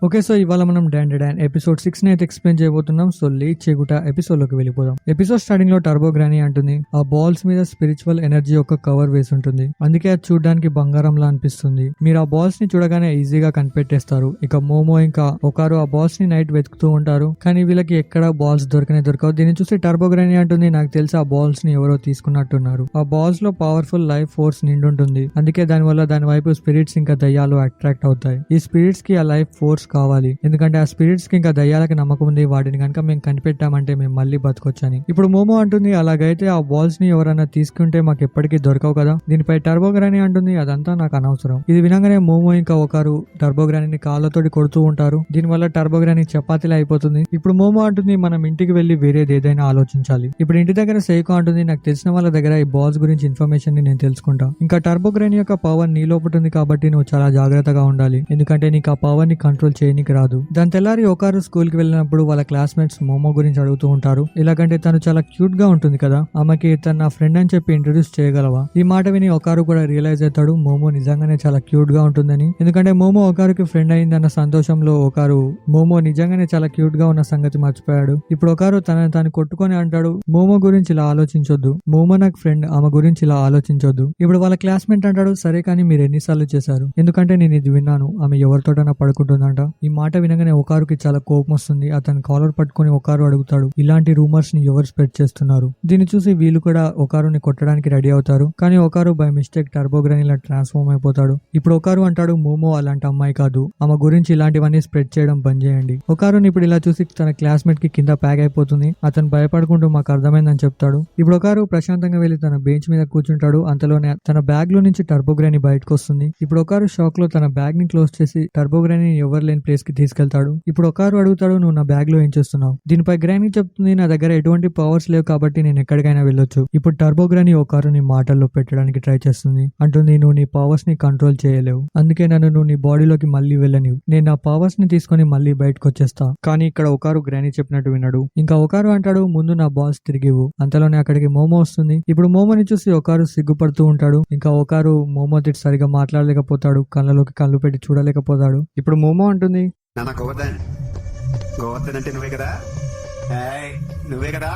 Okay, so ఇవాళ మనం don episode 6 ని అయితే ఎక్స్ప్లెయిన్ చేయబోతున్నాం. సో లేట్ చేయకుండా ఎపిసోడ్ లోకి వెళ్ళిపోదాం. ఎపిసోడ్ స్టార్టింగ్ లో టర్బో గ్రానీ అంటుంది, ఆ బాల్స్ మీద స్పిరిచువల్ ఎనర్జీ యొక్క కవర్ వేసి ఉంటుంది, అందుకే అది చూడడానికి బంగారంలా అనిపిస్తుంది. మీరు ఆ బాల్స్ ని చూడగానే ఈజీగా కనిపెట్టేస్తారు. ఇక మోమో ఇంకా ఒకరు ఆ బాల్స్ ని నైట్ వెతుకుతూ ఉంటారు, కానీ వీళ్ళకి ఎక్కడ బాల్స్ దొరకవు. దీన్ని చూసి టర్బో గ్రానీ అంటుంది, నాకు తెలిసి ఆ బాల్స్ ని ఎవరో తీసుకున్నట్టున్నారు. ఆ బాల్స్ లో పవర్ఫుల్ లైఫ్ ఫోర్స్ నిండుంటుంది, అందుకే దాని వైపు స్పిరిట్స్ ఇంకా దయ్యాలు అట్రాక్ట్ అవుతాయి. ఈ స్పిరిట్స్ కి ఆ లైఫ్ ఫోర్స్ కావాలి, ఎందుకంటే ఆ స్పిరిట్స్ కి ఇంకా దయ్యాలకి నమ్మకం ఉంది, వాటిని కనుక మేము కనిపెట్టామంటే మేము మళ్ళీ బతకొచ్చని. ఇప్పుడు మోమో అంటుంది, అలాగైతే ఆ బాల్స్ ని ఎవరైనా తీసుకుంటే మాకు ఎప్పటికీ దొరకవు కదా. దీనిపై టర్బో గ్రానీ అంటుంది, అదంతా నాకు అనవసరం. ఇది వినగానే మోమో ఇంకా ఒకరు టర్బో గ్రానీని కాళ్ళతోటి కొడుతూ ఉంటారు. దీనివల్ల టర్బో గ్రానీ చపాతీలా అయిపోతుంది. ఇప్పుడు మోమో అంటుంది, మనం ఇంటికి వెళ్లి వేరేది ఏదైనా ఆలోచించాలి. ఇప్పుడు ఇంటి దగ్గర సైకో అంటుంది, నాకు తెలిసిన వాళ్ళ దగ్గర ఈ బాల్స్ గురించి ఇన్ఫర్మేషన్ ని నేను తెలుసుకుంటా. ఇంకా టర్బో గ్రానీ యొక్క పవర్ నీ లోపల ఉంది కాబట్టి నువ్వు చాలా జాగ్రత్తగా ఉండాలి, ఎందుకంటే నీకు ఆ పవర్ ని కంట్రోల్ చేయనికి రాదు. దాని తెల్లారి ఒకరు స్కూల్ కి వెళ్ళినప్పుడు వాళ్ళ క్లాస్మేట్స్ మోమో గురించి అడుగుతూ ఉంటారు. ఇలాగంటే తను చాలా క్యూట్ గా ఉంటుంది కదా, ఆమెకి తన నా ఫ్రెండ్ అని చెప్పి ఇంట్రొడ్యూస్ చేయగలవా? ఈ మాట విని ఒకరు కూడా రియలైజ్ అవుతాడు, మోమో నిజంగానే చాలా క్యూట్ గా ఉంటుందని. ఎందుకంటే మోమో ఒకరికి ఫ్రెండ్ అయిందన్న సంతోషంలో ఒకరు మోమో నిజంగానే చాలా క్యూట్ గా ఉన్న సంగతి మర్చిపోయాడు. ఇప్పుడు ఒకరు తనని తాను కొట్టుకొని అంటాడు, మోమో గురించి ఇలా ఆలోచించొద్దు, మోమో నాకు ఫ్రెండ్, ఆమె గురించి ఇలా ఆలోచించొద్దు. ఇప్పుడు వాళ్ళ క్లాస్మేట్ అంటాడు, సరే కానీ మీరు ఎన్నిసార్లు చేశారు, ఎందుకంటే నేను ఇది విన్నాను, ఆమె ఎవరితోటైనా పడుకుంటుందంట. ఈ మాట వినగానే ఒకరికి చాలా కోపం వస్తుంది. అతని కాలర్ పట్టుకుని ఒకరు అడుగుతాడు, ఇలాంటి రూమర్స్ ని ఎవరు స్ప్రెడ్ చేస్తున్నారు? దీన్ని చూసి వీళ్ళు కూడా ఒకరుని కొట్టడానికి రెడీ అవుతారు, కానీ ఒకరు బై మిస్టేక్ టర్బో గ్రానీలా ట్రాన్స్ఫార్మ్ అయిపోతాడు. ఇప్పుడు ఒకరు అంటాడు, మోమో అలాంటి అమ్మాయి కాదు, ఆమె గురించి ఇలాంటివన్నీ స్ప్రెడ్ చేయడం బంద్ చేయండి. ఒకరుని ఇప్పుడు ఇలా చూసి తన క్లాస్మేట్ కి కింద ప్యాక్ అయిపోతుంది. అతను భయపడుకుంటూ మాకు అర్థమైందని చెప్తాడు. ఇప్పుడు ఒకరు ప్రశాంతంగా వెళ్లి తన బెంచ్ మీద కూర్చుంటాడు. అంతలోనే తన బ్యాగ్ లో నుంచి టర్బో గ్రానీ బయటకు వస్తుంది. ఇప్పుడు ఒకరు షాక్ లో తన బ్యాగ్ ని క్లోజ్ చేసి టర్బో గ్రానీ ఎవరు లేని ప్లేస్ కి తీసుకెళ్తాడు. ఇప్పుడు ఒకరు అడుగుతాడు, నువ్వు నా బ్యాగ్ లో ఏం చేస్తున్నావు? దీనిపై గ్రానీ చెప్తుంది, నా దగ్గర ఎటువంటి పవర్స్ లేవు కాబట్టి నేను ఎక్కడికైనా వెళ్ళొచ్చు. ఇప్పుడు టర్బో గ్రానీ ఒకరుని మాటల్లో పెట్టడానికి ట్రై చేస్తుంది. అంటుంది, నువ్వు నీ పవర్స్ ని కంట్రోల్ చేయలేవు, అందుకే నువ్వు నీ బాడీలోకి మళ్ళీ వెళ్ళనివ్వు. నేను నా పవర్స్ ని తీసుకొని మళ్ళీ బయటకు వచ్చేస్తా. కానీ ఇక్కడ ఒకరు గ్రానీ చెప్పినట్టు వినడు. ఇంకా ఒకరు అంటాడు, ముందు నా బాల్స్ తిరిగివు. అంతలోనే అక్కడికి మోమో వస్తుంది. ఇప్పుడు మోమోని చూసి ఒకరు సిగ్గుపడుతూ ఉంటాడు. ఇంకా ఒకరు మోమో తిట్టి సరిగా మాట్లాడలేకపోతాడు, కళ్ళలోకి కళ్ళు పెట్టి చూడలేకపోతాడు. ఇప్పుడు మోమో అంటుంది, గోవర్ధన్ అంటే నువ్వే కదా, నువ్వే కదా.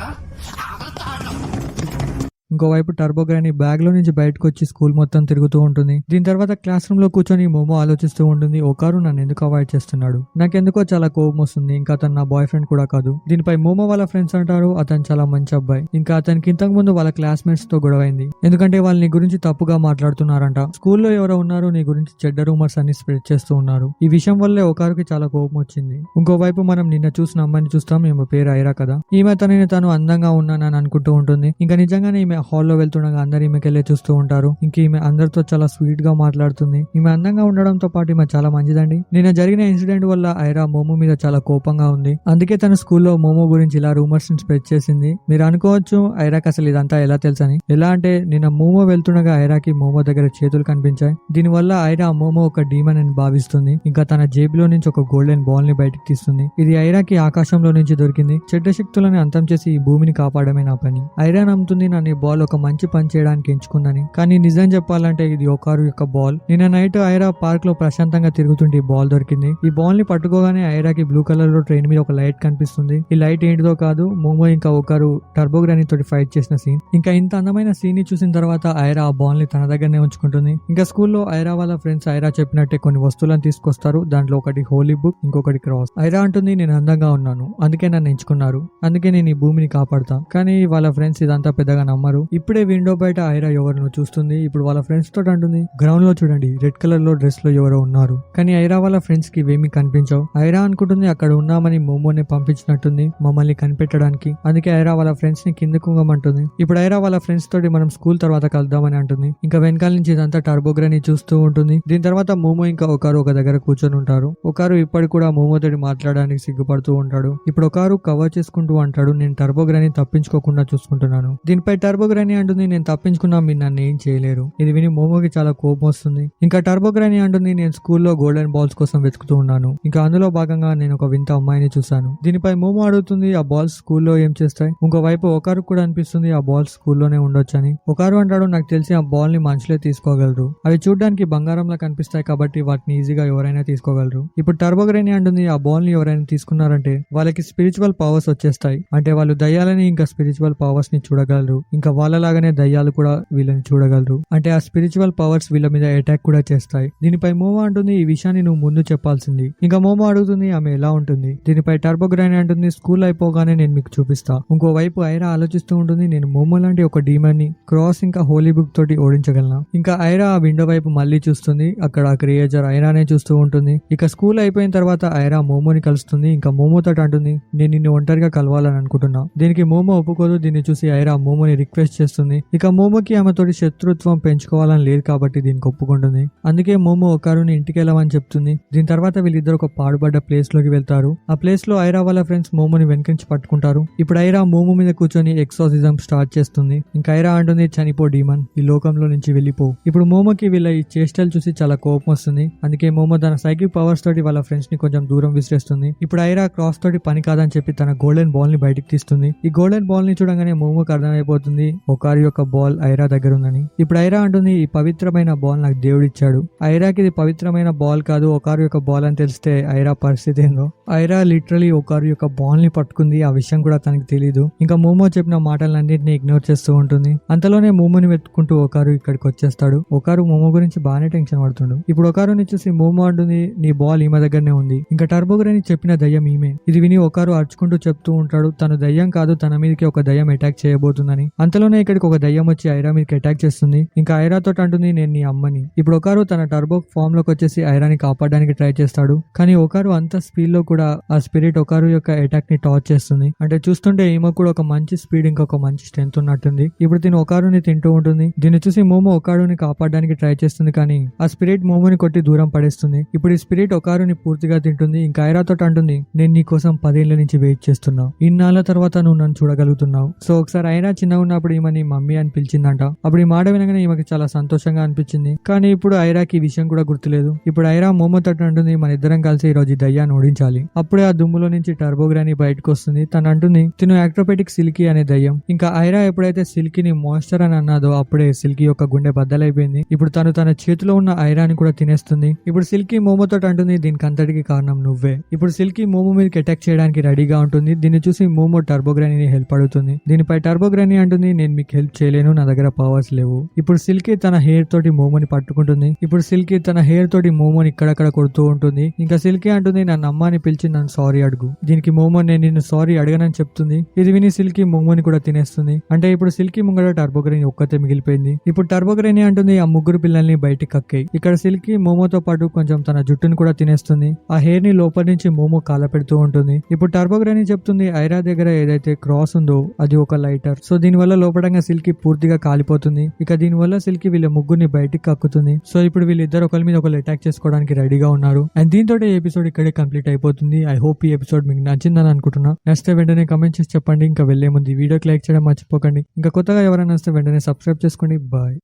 ఇంకోవైపు టర్బో గ్రానీ బ్యాగ్ లో నుంచి బయటకు వచ్చి స్కూల్ మొత్తం తిరుగుతూ ఉంటుంది. దీని తర్వాత క్లాస్ రూమ్ లో కూర్చొని మోమో ఆలోచిస్తూ ఉంటుంది, ఒకరు నన్ను ఎందుకు అవాయిడ్ చేస్తున్నాడు, నాకెందుకో చాలా కోపం వస్తుంది, ఇంకా అతను నా బాయ్ ఫ్రెండ్ కూడా కాదు. దీనిపై మోమో వాళ్ళ ఫ్రెండ్స్ అంటారు, అతను చాలా మంచి అబ్బాయి, ఇంకా అతనికి ఇంతకు ముందు వాళ్ళ క్లాస్మేట్స్ తో గొడవైంది, ఎందుకంటే వాళ్ళు నీ గురించి తప్పుగా మాట్లాడుతున్నారంట. స్కూల్లో ఎవరో ఉన్నారు నీ గురించి చెడ్డ రూమర్స్ అన్ని స్ప్రెడ్ చేస్తూ ఉన్నారు. ఈ విషయం వల్లే ఒకరికి చాలా కోపం వచ్చింది. ఇంకోవైపు మనం నిన్న చూసిన అమ్మాయిని చూస్తాం, ఈమె పేరు ఐరా కదా. ఈమె తను అందంగా ఉన్నానని అనుకుంటూ ఉంటుంది. ఇంకా నిజంగానే ఈమె హాల్లో వెళ్తుండగా అందరు ఈమెకెళ్ళి చూస్తూ ఉంటారు. ఇంక ఈమె అందరితో చాలా స్వీట్ గా మాట్లాడుతుంది. ఈమె అందంగా ఉండడంతో పాటు ఈమె చాలా మంచిదండి. నిన్న జరిగిన ఇన్సిడెంట్ వల్ల ఐరా మోమో మీద చాలా కోపంగా ఉంది, అందుకే తన స్కూల్లో మోమో గురించి ఇలా రూమర్స్ ని స్ప్రెడ్ చేసింది. మీరు అనుకోవచ్చు ఐరాకి అసలు ఇదంతా ఎలా తెలుసని. ఎలా అంటే నిన్న మోమో వెళ్తుండగా ఐరాకి మోమో దగ్గర చేతులు కనిపించాయి. దీనివల్ల ఐరా మోమో ఒక డీమన్ అని భావిస్తుంది. ఇంకా తన జేబులో నుంచి ఒక గోల్డెన్ బాల్ ని బయటకు తీస్తుంది. ఇది ఐరాకి ఆకాశంలో నుంచి దొరికింది. చెడ్డ శక్తులను అంతం చేసి ఈ భూమిని కాపాడమే నా పని. ఐరా నమ్ముతుంది నన్ను బాల్ ఒక మంచి పని చేయడానికి ఎంచుకుందని, కానీ నిజం చెప్పాలంటే ఇది ఒకరు యొక్క బాల్. నిన్న నైట్ ఐరా పార్క్ లో ప్రశాంతంగా తిరుగుతుంటే ఈ బాల్ దొరికింది. ఈ బాల్ ని పట్టుకోగానే ఐరాకి బ్లూ కలర్ లో ట్రైన్ మీద ఒక లైట్ కనిపిస్తుంది. ఈ లైట్ ఏంటిదో కాదు, మోమో ఇంకా ఒకరు టర్బో గ్రానీ తోటి ఫైట్ చేసిన సీన్. ఇంకా ఇంత అందమైన సీన్ ని చూసిన తర్వాత ఐరా ఆ బాల్ ని తన దగ్గరనే ఉంచుకుంటుంది. ఇంకా స్కూల్లో ఐరా వాళ్ళ ఫ్రెండ్స్ ఐరా చెప్పినట్టే కొన్ని వస్తువులను తీసుకొస్తారు. దాంట్లో ఒకటి హోలీ బుక్, ఇంకొకటి క్రాస్. ఐరా అంటుంది, నేను అందంగా ఉన్నాను, అందుకే నన్ను ఎంచుకున్నారు, అందుకే నేను ఈ భూమిని కాపాడతా. కానీ వాళ్ళ ఫ్రెండ్స్ ఇదంతా పెద్దగా నమ్మరు. ఇప్పుడే విండో బయట ఐరా ఎవరినో చూస్తుంది. ఇప్పుడు వాళ్ళ ఫ్రెండ్స్ తోటి అంటుంది, గ్రౌండ్ లో చూడండి, రెడ్ కలర్ లో డ్రెస్ లో ఎవరో ఉన్నారు. కానీ ఐరా వాళ్ళ ఫ్రెండ్స్ కి ఇవేమీ కనిపించవు. ఐరా అనుకుంటుంది అక్కడ ఉన్నామని మోమోని పంపించినట్టుంది మమ్మల్ని కనిపెట్టడానికి, అందుకే ఐరా వాళ్ళ ఫ్రెండ్స్ ని కిందకు ఉంగమంటుంది. ఇప్పుడు ఐరా వాళ్ళ ఫ్రెండ్స్ తోటి మనం స్కూల్ తర్వాత కలుద్దామని అంటుంది. ఇంకా వెనకాల నుంచి ఇదంతా టర్బో గ్రానీ చూస్తూ ఉంటుంది. దీని తర్వాత మోమో ఇంకా ఒకరు ఒక దగ్గర కూర్చొని ఉంటారు. ఒకరు ఇప్పటికి కూడా మోమో తోటి మాట్లాడడానికి సిగ్గుపడుతూ ఉంటాడు. ఇప్పుడు ఒకరు కవర్ చేసుకుంటూ అంటాడు, నేను టర్బో గ్రానీ తప్పించుకోకుండా చూసుకుంటున్నాను. దీనిపై టర్బో గ్రానీ అంటుంది నేను తప్పించుకున్నా మీరు నన్ను ఏం చేయలేరు. ఇది విని మోమోకి చాలా కోపం వస్తుంది. ఇంకా టర్బో గ్రానీ అంటుంది నేను స్కూల్లో గోల్డెన్ బాల్స్ కోసం వెతుకుతూ ఉన్నాను. ఇంకా అందులో భాగంగా నేను ఒక వింత అమ్మాయిని చూశాను. దీనిపై మోమో అడుగుతుంది ఆ బాల్స్ స్కూల్లో ఏం చేస్తాయి. ఇంకోవైపు ఒకరు కూడా అనిపిస్తుంది ఆ బాల్స్ స్కూల్లోనే ఉండొచ్చని. ఒకరు అంటాడు నాకు తెలిసి ఆ బాల్ ని మనుషులే తీసుకోగలరు. అవి చూడడానికి బంగారంలా కనిపిస్తాయి కాబట్టి వాటిని ఈజీగా ఎవరైనా తీసుకోగలరు. ఇప్పుడు టర్బో గ్రానీ అంటుంది ఆ బాల్ ని ఎవరైనా తీసుకున్నారంటే వాళ్ళకి స్పిరిచువల్ పవర్స్ వచ్చేస్తాయి. అంటే వాళ్ళు దయ్యాలని ఇంకా స్పిరిచువల్ పవర్స్ ని చూడగలరు. ఇంకా వాళ్ళలాగానే దయ్యాలు కూడా వీళ్ళని చూడగలరు. అంటే ఆ స్పిరిచువల్ పవర్స్ వీళ్ళ మీద అటాక్ కూడా చేస్తాయి. దీనిపై మోమో అంటుంది ఈ విషయాన్ని నువ్వు ముందు చెప్పాల్సింది. ఇంకా మోమో అడుగుతుంది ఆమె ఎలా ఉంటుంది. దీనిపై టర్బో గ్రానీ అంటుంది స్కూల్ అయిపోగానే నేను మీకు చూపిస్తా. ఇంకోవైపు ఐరా ఆలోచిస్తూ ఉంటుంది నేను మోమో లాంటి ఒక డీమన్ ని క్రాస్ ఇంకా హోలీ బుక్ తోటి ఓడించగలను. ఇంకా ఐరా ఆ విండో వైపు మళ్ళీ చూస్తుంది. అక్కడ క్రియేచర్ ఐరానే చూస్తూ ఉంటుంది. ఇక స్కూల్ అయిపోయిన తర్వాత ఐరా మోమోని కలుస్తుంది. ఇంకా మోమోతో అంటుంది నేను నిన్ను ఒంటరిగా కలవాలని అనుకుంటున్నా. దీనికి మోమో ఒప్పుకోదు. దీన్ని చూసి ఐరా మోమోని రిక్వెస్ట్ చేస్తుంది. ఇక మోమోకి ఆమెతోటి శత్రుత్వం పెంచుకోవాలని లేదు కాబట్టి దీనికి ఒప్పుకుంటుంది. అందుకే మోమో ఒకరుని ఇంటికి వెళ్ళమని చెప్తుంది. దీని తర్వాత వీళ్ళిద్దరు ఒక పాడుబడ్డ ప్లేస్ లోకి వెళ్తారు. ఆ ప్లేస్ లో ఐరా వాళ్ళ ఫ్రెండ్స్ మోమోని వెనకించి పట్టుకుంటారు. ఇప్పుడు ఐరా మోమో మీద కూర్చొని ఎక్సాసిజం స్టార్ట్ చేస్తుంది. ఇంకా ఐరా అంటుంది చనిపో డీమన్, ఈ లోకంలో నుంచి వెళ్ళిపో. ఇప్పుడు మోమోకి వీళ్ళ ఈ చేష్టలు చూసి చాలా కోపం వస్తుంది. అందుకే మోమో తన సైకిక్ పవర్స్ తోటి వాళ్ళ ఫ్రెండ్స్ ని కొంచెం దూరం విసిరేస్తుంది. ఇప్పుడు ఐరా క్రాస్ తోటి పని కాదని చెప్పి తన గోల్డెన్ బాల్ ని బయటికి తీస్తుంది. ఈ గోల్డెన్ బాల్ ని చూడగానే మోమోకి అర్థమైపోతుంది ఒకరి యొక్క బాల్ ఐరా దగ్గర ఉందని. ఇప్పుడు ఐరా అంటుంది ఈ పవిత్రమైన బాల్ నాకు దేవుడిచ్చాడు. ఐరాకి ఇది పవిత్రమైన బాల్ కాదు ఒకరి యొక్క బాల్ అని తెలిస్తే ఐరా పరిస్థితి ఏందో. ఐరా లిటరలీ ఒకరి యొక్క బాల్ ని పట్టుకుంది. ఆ విషయం కూడా తనకి తెలీదు. ఇంకా మోమో చెప్పిన మాటలన్నింటినీ ఇగ్నోర్ చేస్తూ ఉంటుంది. అంతలోనే మోమోని వెతుక్కుంటూ ఒకరు ఇక్కడికి వచ్చేస్తాడు. ఒకరు మోమో గురించి బాగానే టెన్షన్ పడుతుండు. ఇప్పుడు ఒకరుని చూసి మోమో అంటుంది నీ బాల్ ఈమె దగ్గరనే ఉంది. ఇంకా టర్బో గ్రానీ చెప్పిన దయ్యం ఈమె. ఇది విని ఒకరు అరుచుకుంటూ చెప్తూ ఉంటాడు తను దయ్యం కాదు, తన మీదకి ఒక దయ్యం అటాక్ చేయబోతుందని. అంతలోనే ఇక్కడికి ఒక దయ్యం వచ్చి ఐరా మీదకి అటాక్ చేస్తుంది. ఇంకా ఐరా తోటి అంటుంది నేను నీ అమ్మని. ఇప్పుడు ఒకరు తన టర్బో ఫామ్ లోకి వచ్చేసి ఐరాని కాపాడడానికి ట్రై చేస్తాడు. కానీ ఒకరు అంత స్పీడ్ లో కూడా ఆ స్పిరిట్ ఒకరు యొక్క అటాక్ ని టార్చ్ చేస్తుంది. అంటే చూస్తుంటే ఈమె కూడా ఒక మంచి స్పీడ్ ఇంకొక మంచి స్ట్రెంత్ ఉన్నట్టుంది. ఇప్పుడు దీని ఒకరుని తింటూ ఉంటుంది. దీన్ని చూసి మోమో ఒకరుని కాపాడడానికి ట్రై చేస్తుంది. కానీ ఆ స్పిరిట్ మోమోని కొట్టి దూరం పడేస్తుంది. ఇప్పుడు ఈ స్పిరిట్ ఒకరుని పూర్తిగా తింటుంది. ఇంకా ఐరా తోటి అంటుంది నేను నీ కోసం 10 ఏళ్ల నుంచి వెయిట్ చేస్తున్నా. ఇన్నాళ్ళ తర్వాత నువ్వు నన్ను చూడగలుగుతున్నావు. సో ఒకసారి ఐరా చిన్నగా ఉన్నప్పుడు ఈమెని మమ్మీ అని పిలిచిందంట. అప్పుడు ఈ మాట వినగానే ఈమెకి చాలా సంతోషంగా అనిపించింది. కానీ ఇప్పుడు ఐరాకి ఈ విషయం కూడా గుర్తులేదు. ఇప్పుడు ఐరా మోమో తోటి అంటుంది మన ఇద్దరం కలిసి ఈ రోజు దయ్యాన్ని ఓడించాలి. అప్పుడే ఆ దుమ్ములో నుంచి టర్బో గ్రానీ బయటకు వస్తుంది. తను అంటుంది తిను యాక్ట్రోపెటిక్ సిల్కీ అనే దయ్యం. ఇంకా ఐరా ఎప్పుడైతే సిల్కీని మాన్స్టర్ అని అన్నాదో అప్పుడే సిల్కీ యొక్క గుండె బద్దలైపోయింది. ఇప్పుడు తను తన చేతిలో ఉన్న ఐరాని కూడా తినేస్తుంది. ఇప్పుడు సిల్కీ మోమోతో అంటుంది దీనికి అంతటికి కారణం నువ్వే. ఇప్పుడు సిల్కీ మోమో మీదకి అటాక్ చేయడానికి రెడీగా ఉంటుంది. దీన్ని చూసి మోమో టర్బో గ్రానీని హెల్ప్ అడుగుతుంది. దీనిపై టర్బో గ్రానీ అంటుంది నేను మీకు హెల్ప్ చేయలేను, నా దగ్గర పవర్స్ లేవు. ఇప్పుడు సిల్కీ తన హెయిర్ తోటి మోమోని పట్టుకుంటుంది. ఇప్పుడు సిల్కీ తన హెయిర్ తోటి మోమోని ఇక్కడక్కడ కొడుతూ ఉంటుంది. ఇంకా సిల్కీ అంటుంది నన్ను అమ్మాని పిలిచి నన్ను సారీ అడుగు. దీనికి మోమో నేను నిన్ను సారీ అడగనని చెప్తుంది. ఇది విని సిల్కీ మోమోని కూడా తినేస్తుంది. అంటే ఇప్పుడు సిల్కీ ముంగడ టర్బో గ్రానీ ఒక్కతే మిగిలిపోయింది. ఇప్పుడు టర్బో గ్రానీ అంటుంది ఆ ముగ్గురు పిల్లల్ని బయటికి కక్కాయి. ఇక్కడ సిల్కీ మోమోతో పాటు కొంచెం తన జుట్టును కూడా తినేస్తుంది. ఆ హెయిర్ ని లోపల నుంచి మోమో కాల పెడుతూ ఉంటుంది. ఇప్పుడు టర్బో గ్రానీ చెప్తుంది ఐరా దగ్గర ఏదైతే క్రాస్ ఉందో అది ఒక లైటర్. సో దీని వల్ల లోపడంగా సిల్కీ పూర్తిగా కాలిపోతుంది. ఇక దీని వల్ల సిల్కీ వీళ్ళ ముగ్గురిని బయటికి కక్కుతుంది. సో ఇప్పుడు వీళ్ళిద్దరు ఒకరి మీద ఒకరు అటాక్ చేసుకోవడానికి రెడీగా ఉన్నారు. అండ్ దీంతో ఎపిసోడ్ ఇక్కడే కంప్లీట్ అయిపోతుంది. ఐ హోప్ ఈ ఎపిసోడ్ మీకు నచ్చిందని అనుకుంటున్నా. నచ్చితే వెంటనే కమెంట్ చేసి చెప్పండి. ఇంకా వెళ్లే ముందు వీడియోకి లైక్ చేయడం మర్చిపోకండి. ఇంకా కొత్తగా ఎవరైనా వస్తే వెంటనే సబ్స్క్రైబ్ చేసుకోండి. బాయ్.